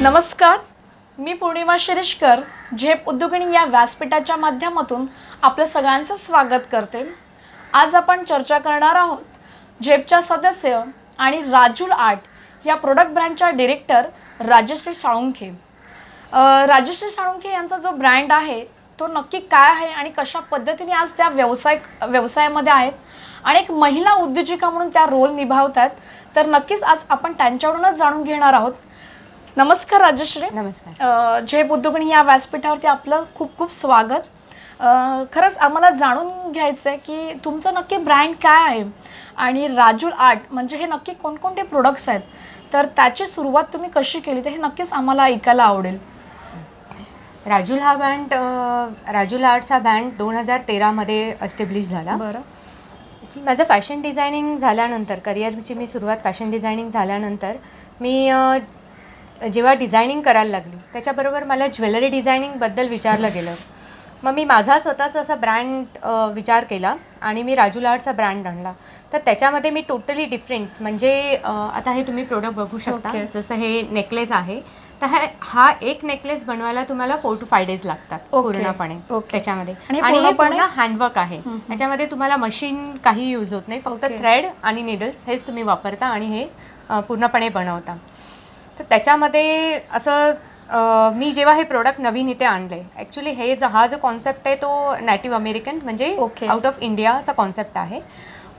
नमस्कार, मी पूर्णिमा शिरीषकर झेप उद्योगिनी या व्यासपीठाच्या माध्यमातून आपलं सगळ्यांचं स्वागत करते। आज आपण चर्चा करणार आहोत झेपच्या सदस्य आणि राजूल आर्ट या प्रोडक्ट ब्रँडच्या डायरेक्टर राजश्री साळुंखे। राजश्री साळुंखे यांचा जो ब्रँड आहे तो नक्की काय आहे आणि कशा पद्धतीने आज त्या व्यवसायामध्ये आहेत आणि एक महिला उद्योजिका म्हणून त्या रोल निभावतात, तर नक्कीच आज आपण त्यांच्याकडूनच जाणून घेणार आहोत। नमस्कार राजश्री। नमस्कार। झेप उद्योगिनी या व्यासपीठावरती आपलं खूप खूप स्वागत। खरंच आम्हाला जाणून घ्यायचं आहे की तुमचं नक्की ब्रँड काय आहे आणि राजूल आर्ट म्हणजे हे नक्की कोणकोणते प्रोडक्ट्स आहेत, तर त्याची सुरुवात तुम्ही कशी केली तर हे नक्कीच आम्हाला ऐकायला आवडेल। राजूल आर्ट्स हा ब्रँड 2013 मध्ये एस्टॅब्लिश झाला। बरं। माझं फॅशन डिझायनिंग झाल्यानंतर, करिअरची मी सुरुवात फॅशन डिझायनिंग झाल्यानंतर मी जेव्हा डिझायनिंग करायला लागली त्याच्याबरोबर मला ज्वेलरी डिझायनिंगबद्दल विचारलं गेलं। मग मी माझा स्वतःचा असा ब्रँड विचार केला आणि मी राजूल आर्ट्सचा ब्रँड आणला। तर त्याच्यामध्ये मी टोटली डिफरन्स म्हणजे आता हे तुम्ही प्रोडक्ट बघू शकता। जसं हे नेकलेस आहे, तर हा एक नेकलेस बनवायला तुम्हाला 4 to 5 डेज लागतात पूर्णपणे त्याच्यामध्ये। आणि हे पूर्ण हँडवर्क आहे, त्याच्यामध्ये तुम्हाला मशीन काही यूज होत नाही, फक्त थ्रेड आणि निडल्स हेच तुम्ही वापरता आणि हे पूर्णपणे बनवता। तर त्याच्यामध्ये असं मी जेव्हा हे प्रोडक्ट नवीन इथे आणले, ॲक्च्युली हा जो कॉन्सेप्ट आहे तो नेटिव्ह अमेरिकन म्हणजे आउट ऑफ इंडियाचा कॉन्सेप्ट आहे।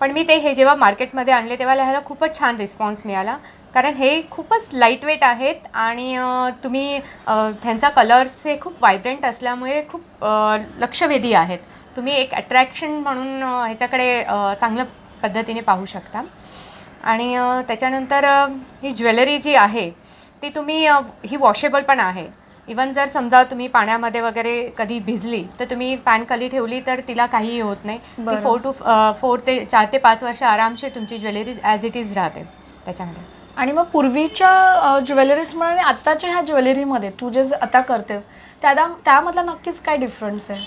पण मी हे जेव्हा मार्केटमध्ये आणले तेव्हा ह्याला खूपच छान रिस्पॉन्स मिळाला, कारण हे खूपच लाईट वेट आहेत आणि तुम्ही त्यांचा कलर्स हे खूप व्हायब्रंट असल्यामुळे खूप लक्षवेधी आहेत। तुम्ही एक अट्रॅक्शन म्हणून ह्याच्याकडे चांगल्या पद्धतीने पाहू शकता। आणि त्याच्यानंतर ही ज्वेलरी जी आहे ती तुम्ही ही वॉशेबल पण आहे। इवन जर समजा तुम्ही पाण्यामध्ये वगैरे कधी भिजली तर तुम्ही पॅन खाली ठेवली तर तिला काहीही होत नाही। ती 4 ते 5 वर्ष आरामशीर तुमची ज्वेलरी ॲज इट इज राहते त्याच्यामध्ये। आणि मग पूर्वीच्या ज्वेलरीज आणि आत्ताच्या ह्या ज्वेलरीमध्ये तू जे आता करतेस त्यामधला नक्कीच काय डिफरन्स आहे?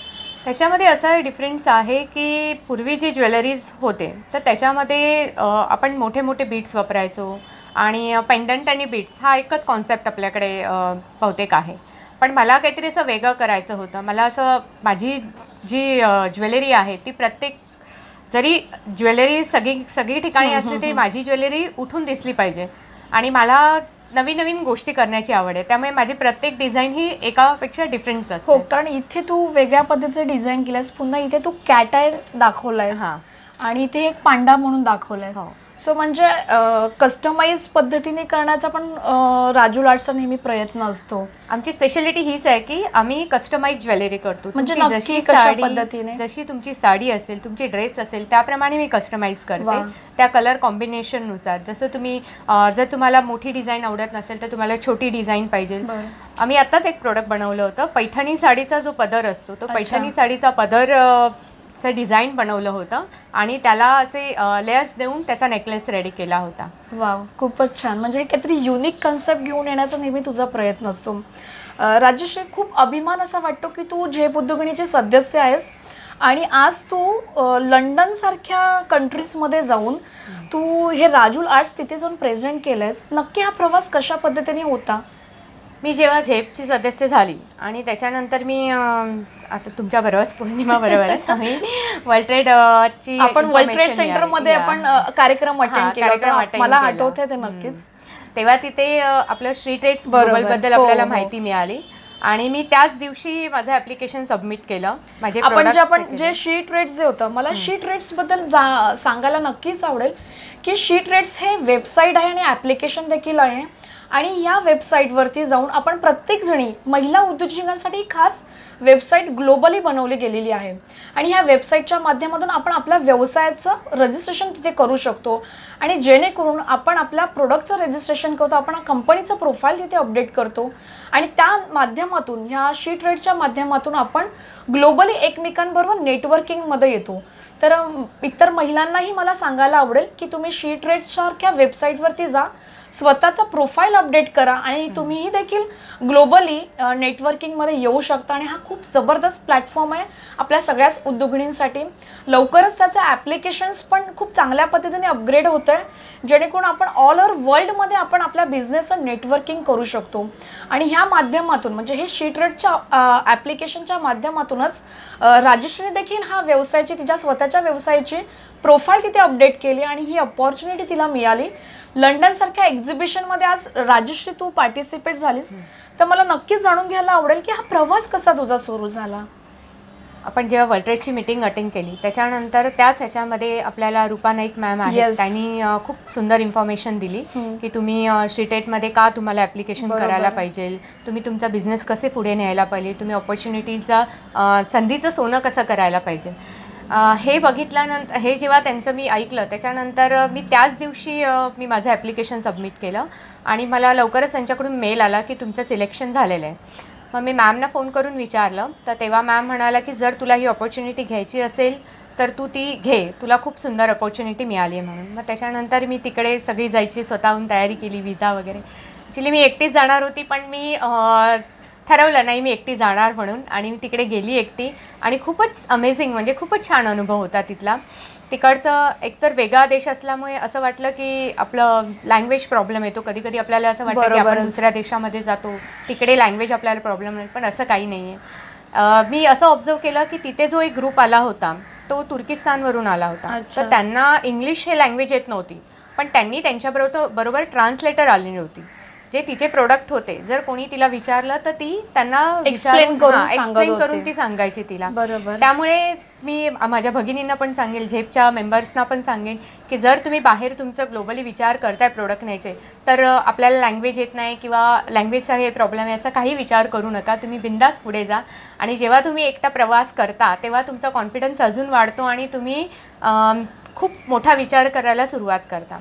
त्याच्यामध्ये असा डिफरन्स आहे की पूर्वी जी ज्वेलरीज होते तर त्याच्यामध्ये आपण मोठे मोठे बीट्स वापरायचो आणि पेंडंट आणि बीट्स हा एकच कॉन्सेप्ट आपल्याकडे बहुतेक आहे। पण मला काहीतरी असं वेगळं करायचं होतं। मला असं माझी जी ज्वेलरी आहे ती प्रत्येक, जरी ज्वेलरी सगळी ठिकाणी असली तरी माझी ज्वेलरी उठून दिसली पाहिजे आणि मला नवीन नवीन गोष्टी करण्याची आवड आहे, त्यामुळे माझी प्रत्येक डिझाईन ही एकापेक्षा डिफरन्स असते। हो, कारण इथे तू वेगळ्या पद्धतीचे डिझाईन केलंस, पुन्हा इथे तू कॅट आय दाखवलायस आणि इथे एक पांडा म्हणून दाखवलायस। सो म्हणजे कस्टमाइज पद्धतीने करण्याचा पण राजूल आर्ट्सचा नेहमी प्रयत्न असतो। आमची स्पेशालिटी हीच आहे की आम्ही कस्टमाइज ज्वेलरी करतो। म्हणजे नक्की कशा पद्धतीने, जशी तुमची साडी असेल, तुमची ड्रेस असेल, त्याप्रमाणे मी कस्टमाइज करते त्या कलर कॉम्बिनेशननुसार। जसं तुम्ही जर तुम्हाला मोठी डिझाईन आवडत नसेल तर तुम्हाला छोटी डिझाईन पाहिजे। आम्ही आत्ताच एक प्रोडक्ट बनवलं होतं, पैठणी साडीचा जो पदर असतो तो पैठणी साडीचा पदर चं डिझाईन बनवलं होतं आणि त्याला असे लेयर्स देऊन त्याचा नेकलेस रेडी केला होता। वाव, खूपच छान। म्हणजे काहीतरी युनिक कन्सेप्ट घेऊन येण्याचा नेहमी तुझा प्रयत्न असतो। राजश्री, खूप अभिमान असा वाटतो की तू झेप उद्योगिनीचे सदस्य आहेस आणि आज तू लंडन सारख्या कंट्रीजमध्ये जाऊन तू हे राजूल आर्ट्स तिथे जाऊन प्रेझेंट केलंयस। नक्की हा प्रवास कशा पद्धतीने होता? मी जेव्हा झेपची सदस्य झाली आणि त्याच्यानंतर मी आता तुमच्या बरोबरच पूर्णिमा बरोबरच आम्ही वर्ल्ड ट्रेडची वर्ल्ड ट्रेड सेंटरमध्ये आपण कार्यक्रम अटेंड केला, मला आठवते ते नक्कीच। तेव्हा तिथे आपलं श्री ट्रेड्स बद्दल आपल्याला माहिती मिळाली आणि मी त्याच दिवशी माझं ॲप्लिकेशन सबमिट केलं। माझे आपण जे शी ट्रेड्स जे होतं, मला शी ट्रेड्स बद्दल सांगायला नक्कीच आवडेल की शी ट्रेड्स हे वेबसाईट आहे आणि ॲप्लिकेशन देखील आहे आणि या वेबसाईटवरती जाऊन आपण प्रत्येक जणी महिला उद्योजकांसाठी खास वेबसाईट ग्लोबली बनवली गेलेली आहे आणि ह्या वेबसाईटच्या माध्यमातून आपण आपल्या व्यवसायाचं रजिस्ट्रेशन तिथे करू शकतो आणि जेणेकरून आपण आपल्या प्रोडक्टचं रजिस्ट्रेशन करतो, आपण कंपनीचं प्रोफाईल तिथे अपडेट करतो आणि त्या माध्यमातून ह्या शी ट्रेडच्या माध्यमातून आपण ग्लोबली एकमेकांबरोबर नेटवर्किंगमध्ये येतो। तर इतर महिलांनाही मला सांगायला आवडेल की तुम्ही शी ट्रेडसारख्या वेबसाईटवरती जा, स्वतःचा प्रोफाईल अपडेट करा आणि तुम्हीही देखील ग्लोबली नेटवर्किंगमध्ये येऊ शकता आणि हा खूप जबरदस्त प्लॅटफॉर्म आहे आपल्या सगळ्याच उद्योगिनींसाठी। लवकरच त्याचं ॲप्लिकेशन्स पण खूप चांगल्या पद्धतीने अपग्रेड होतं आहे जेणेकरून आपण ऑल ओव्हर वर्ल्डमध्ये आपण आपल्या बिझनेसचं नेटवर्किंग करू शकतो. आणि ह्या माध्यमातून म्हणजे हे शीटरेटच्या ॲप्लिकेशनच्या माध्यमातूनच राजश्रीने देखील हा व्यवसायाची तिच्या स्वतःच्या व्यवसायाची प्रोफाईल तिथे अपडेट केली आणि ही अपॉर्च्युनिटी तिला मिळाली. लंडनसारख्या एक्झिबिशनमध्ये आज राजश्री तू पार्टिसिपेट झालीस, तर मला नक्कीच जाणून घ्यायला आवडेल की हा प्रवास कसा तुझा सुरू झाला. आपण जेव्हा वर्ल्ड ट्रेडची मीटिंग अटेंड केली त्याच्यानंतर त्याच ह्याच्यामध्ये आपल्याला रूपा नाईक मॅम आहेत, Yes. त्यांनी खूप सुंदर इन्फॉर्मेशन दिली की तुम्ही शीटेटमध्ये का तुम्हाला ॲप्लिकेशन बरोबर. करायला पाहिजे, तुम्ही तुमचा बिझनेस कसे पुढे न्यायला पाहिजे, तुम्ही ऑपॉर्च्युनिटीचा संधीचं सोनं कसं करायला पाहिजे. हे बघितल्यानंतर हे जेव्हा त्यांचं मी ऐकलं त्याच्यानंतर मी त्याच दिवशी मी माझं ॲप्लिकेशन सबमिट केलं आणि मला लवकरच त्यांच्याकडून मेल आला की तुमचं सिलेक्शन झालेलं आहे. मग मी मॅमना फोन करून विचारलं तर तेव्हा मॅम म्हणाला की जर तुला ही ऑपॉर्च्युनिटी घ्यायची असेल तर तू ती घे, तुला खूप सुंदर ऑपॉर्च्युनिटी मिळाली आहे म्हणून. मग त्याच्यानंतर मी तिकडे सगळी जायची, स्वतःहून तयारी केली, विजा वगैरे. ॲक्च्युली मी एकटीच जाणार होती पण मी ठरवलं नाही मी एकटी जाणार म्हणून आणि मी तिकडे गेली एकटी आणि खूपच अमेझिंग म्हणजे खूपच छान अनुभव होता तिथला. तिकडचं एकतर वेगळा देश असल्यामुळे असं वाटलं की आपलं लँग्वेज प्रॉब्लेम येतो, कधी कधी आपल्याला असं वाटतं की आपण बरोबरच. दुसऱ्या देशामध्ये जातो तिकडे लँग्वेज आपल्याला प्रॉब्लेम नाही, पण असं काही नाही आहे. मी असं ऑब्झर्व केलं की तिथे जो एक ग्रुप आला होता तो तुर्किस्तानवरून आला होता. अच्छा. तर त्यांना इंग्लिश हे लँग्वेज येत नव्हती, पण त्यांनी त्यांच्याबरोबर ट्रान्सलेटर आलेली होती जे तिचे प्रोडक्ट होते. जर कोणी तिला विचारलं तर ती त्यांना Explain करून सांगत एक्सप्लेन होती. करून ती सांगायची तिला. बरोबर. त्यामुळे मी माझ्या भगिनींना पण सांगेल, झेपच्या मेंबर्सना पण सांगेन की जर तुम्ही बाहेर तुमचं ग्लोबली विचार करताय प्रोडक्ट न्यायचे तर आपल्याला लँग्वेज येत नाही किंवा लँग्वेजचा हे प्रॉब्लेम आहे असा काही विचार करू नका. तुम्ही बिंदास पुढे जा आणि जेव्हा तुम्ही एकटा प्रवास करता तेव्हा तुमचा कॉन्फिडन्स अजून वाढतो आणि तुम्ही खूप मोठा विचार करायला सुरुवात करता.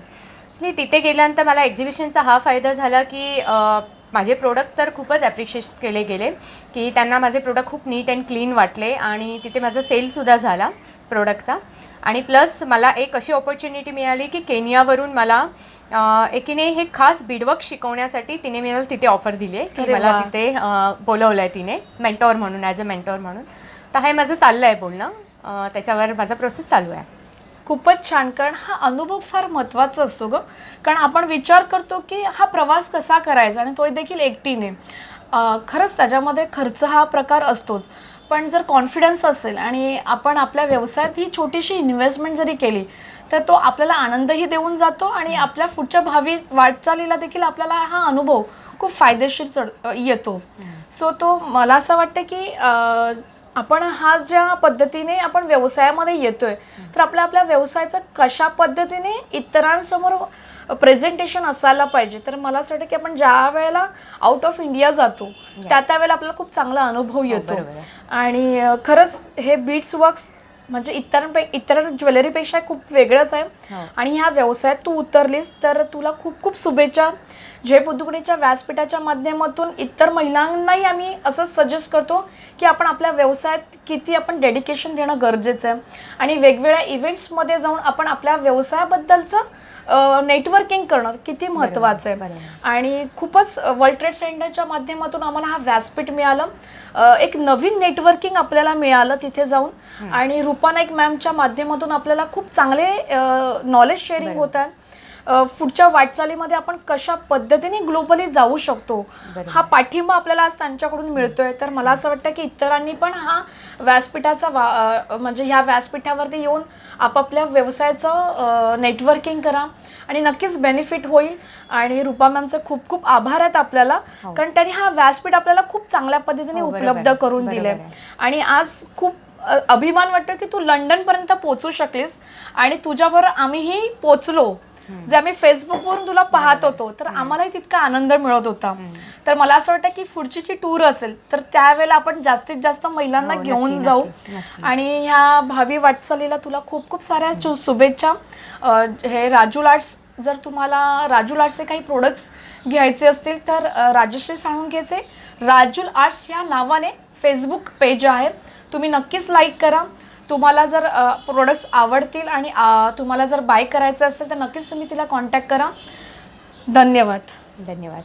तिथे गेल्यानंतर मला एक्झिबिशनचा हा फायदा झाला की माझे प्रोडक्ट तर खूपच ॲप्रिशिएट केले गेले की त्यांना माझे प्रोडक्ट खूप नीट अँड क्लीन वाटले आणि तिथे माझा सेलसुद्धा झाला प्रोडक्टचा. आणि प्लस मला एक अशी ऑपॉर्च्युनिटी मिळाली की केनियावरून मला एकीने हे खास बीडवर्क शिकवण्यासाठी तिने मला तिथे ऑफर दिली आहे की अरे मला वा. तिथे बोलवलं आहे तिने मेंटॉर म्हणून, ॲज अ मेंटॉर म्हणून. तर हे माझं चाललं आहे बोलणं, त्याच्यावर माझा प्रोसेस चालू आहे. खूपच छान, कारण हा अनुभव फार महत्त्वाचा असतो ग. कारण आपण विचार करतो की हा प्रवास कसा करायचा आणि तो देखील एकटीने. खरंच त्याच्यामध्ये खर्च हा प्रकार असतोच, पण जर कॉन्फिडन्स असेल आणि आपण आपल्या व्यवसायात ही छोटीशी इन्व्हेस्टमेंट जरी केली तर तो आपल्याला आनंदही देऊन जातो आणि आपल्या पुढच्या भावी वाटचालीला देखील आपल्याला हा अनुभव खूप फायदेशीर येतो. सो तो मला असं वाटतं की आपण हा ज्या पद्धतीने आपण व्यवसायामध्ये येतोय तर आपल्या व्यवसायाचं कशा पद्धतीने इतरांसमोर प्रेझेंटेशन असायला पाहिजे. तर मला असं वाटतं की आपण ज्या वेळेला आउट ऑफ इंडिया जातो त्यावेळेला आपल्याला खूप चांगला अनुभव येतो. बरोबर आहे. आणि खरंच हे बीट्स वर्क्स म्हणजे इतर ज्वेलरीपेक्षा खूप वेगळंच आहे. हो. आणि ह्या व्यवसायात तू उतरलीस तर तुला खूप खूप शुभेच्छा. झेप उद्योगणीच्या व्यासपीठाच्या माध्यमातून इतर महिलांनाही आम्ही असंच सजेस्ट करतो की आपण आपल्या व्यवसायात किती आपण डेडिकेशन देणं गरजेचं आहे आणि वेगवेगळ्या इव्हेंट्समध्ये जाऊन आपण आपल्या व्यवसायाबद्दलचं नेटवर्किंग करणं किती महत्त्वाचं आहे. बरोबर. आणि खूपच वर्ल्ड ट्रेड सेंटरच्या माध्यमातून आम्हाला हा व्यासपीठ मिळालं, एक नवीन नेटवर्किंग आपल्याला मिळालं तिथे जाऊन. आणि रूपा नाईक मॅमच्या माध्यमातून आपल्याला खूप चांगले नॉलेज शेअरिंग बरोबर. होत आहे. पुढच्या वाटचालीमध्ये आपण कशा पद्धतीने ग्लोबली जाऊ शकतो बरोबर. हा पाठिंबा आपल्याला आज त्यांच्याकडून मिळतोय. तर मला असं वाटतं की इतरांनी पण हा व्यासपीठाचा म्हणजे ह्या व्यासपीठावरती येऊन आपापल्या व्यवसायाचं नेटवर्किंग करा आणि नक्कीच बेनिफिट होईल. आणि रूपा मॅमचे खूप खूप आभार आहेत आपल्याला, हो. कारण त्यांनी हा व्यासपीठ आपल्याला खूप चांगल्या पद्धतीने हो, बरोबर उपलब्ध आहे. करून बरोबर दिले. आहे. आणि आज खूप अभिमान वाटतो की तू लंडनपर्यंत पोहोचू शकलीस आणि तुझ्याबरोबर आम्हीही पोचलो. जे आम्ही फेसबुकवरून तुला पाहत होतो तर आम्हालाही तितका आनंद मिळत होता. तर मला असं वाटतं की पुढची जी टूर असेल तर त्यावेळेला आपण जास्तीत जास्त महिलांना हो, घेऊन नक्की, जाऊ. नक्की. आणि ह्या भावी वाटचालीला तुला खूप खूप साऱ्या शुभेच्छा. हे राजू आर्ट्स, जर तुम्हाला राजू आर्ट्सचे काही प्रोडक्ट्स घ्यायचे असतील तर राजश्री साळुंखेचे राजू आर्ट्स ह्या नावाने फेसबुक पेज आहे, तुम्ही नक्कीच लाईक करा. तुम्हाला जर प्रोडक्ट्स आवडतील आणि तुम्हाला जर बाय करायचं असेल तर नक्कीच तुम्ही तिला कॉन्टॅक्ट करा. धन्यवाद. धन्यवाद.